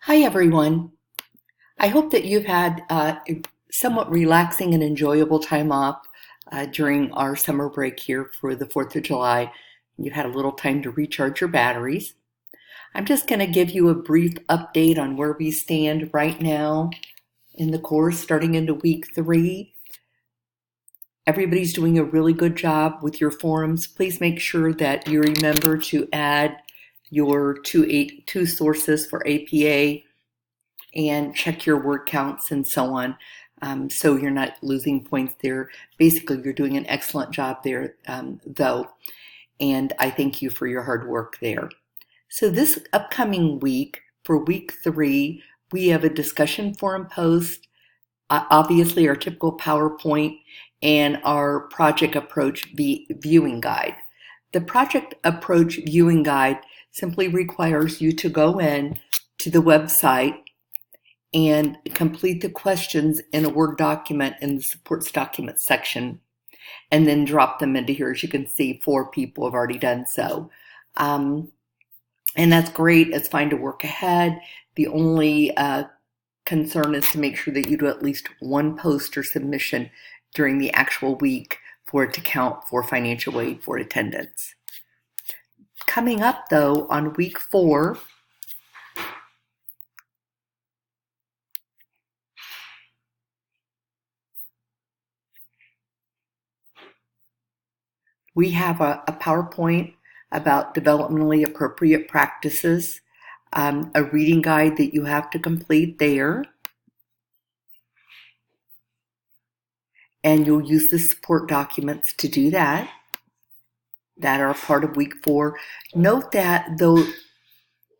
Hi, everyone. I hope that you've had a somewhat relaxing and enjoyable time off during our summer break here for the 4th of July. You've had a little time to recharge your batteries. I'm just going to give you a brief update on where we stand right now in the course, starting into week 3. Everybody's doing a really good job with your forums. Please make sure that you remember to add your two sources for APA and check your word counts and so on, so you're not losing points there. Basically, you're doing an excellent job there, though, and I thank you for your hard work there. So this upcoming week, for week 3, we have a discussion forum post, obviously our typical PowerPoint, and our project approach viewing guide. The project approach viewing guide simply requires you to go in to the website and complete the questions in a Word document in the supports document section, and then drop them into here. As you can see, 4 people have already done so. And that's great. It's fine to work ahead. The only concern is to make sure that you do at least 1 post or submission during the actual week for it to count for financial aid for attendance. Coming up, though, on week 4, we have a PowerPoint about developmentally appropriate practices, a reading guide that you have to complete there, and you'll use the support documents to do that are a part of week 4. Note that though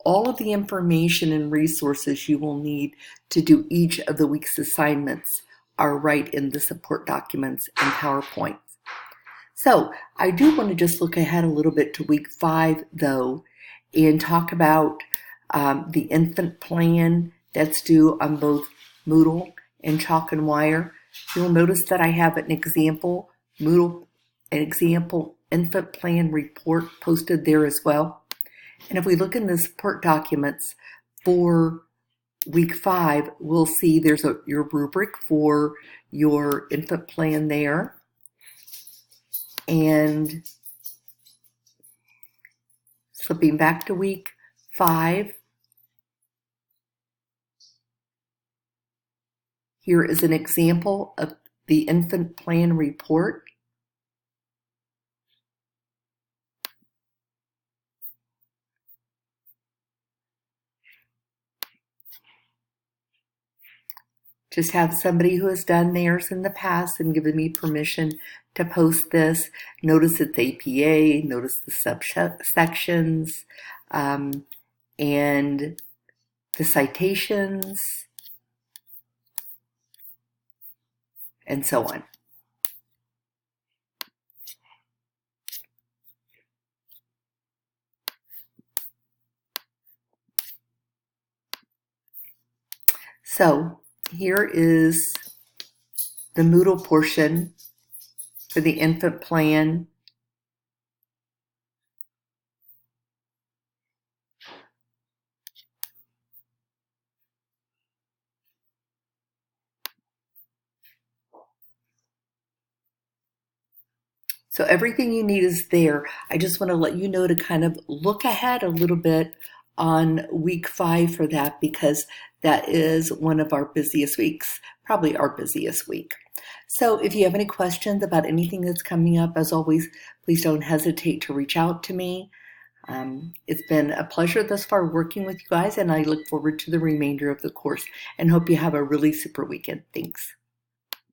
all of the information and resources you will need to do each of the week's assignments are right in the support documents and PowerPoint. So I do want to just look ahead a little bit to week 5, though, and talk about the infant plan that's due on both Moodle and Chalk and Wire. You'll notice that I have an example Moodle, an example infant plan report posted there as well. And if we look in the support documents for week 5, we'll see there's your rubric for your infant plan there. And flipping back to week 5, here is an example of the infant plan report. Just have somebody who has done theirs in the past and given me permission to post this. Notice it's APA, notice the subsections, and the citations, and so on. So here is the Moodle portion for the infant plan. So everything you need is there. I just want to let you know to kind of look ahead a little bit on week 5 for that, because that is one of our busiest weeks, probably our busiest week. So if you have any questions about anything that's coming up, as always, please don't hesitate to reach out to me. It's been a pleasure thus far working with you guys, and I look forward to the remainder of the course and hope you have a really super weekend. Thanks.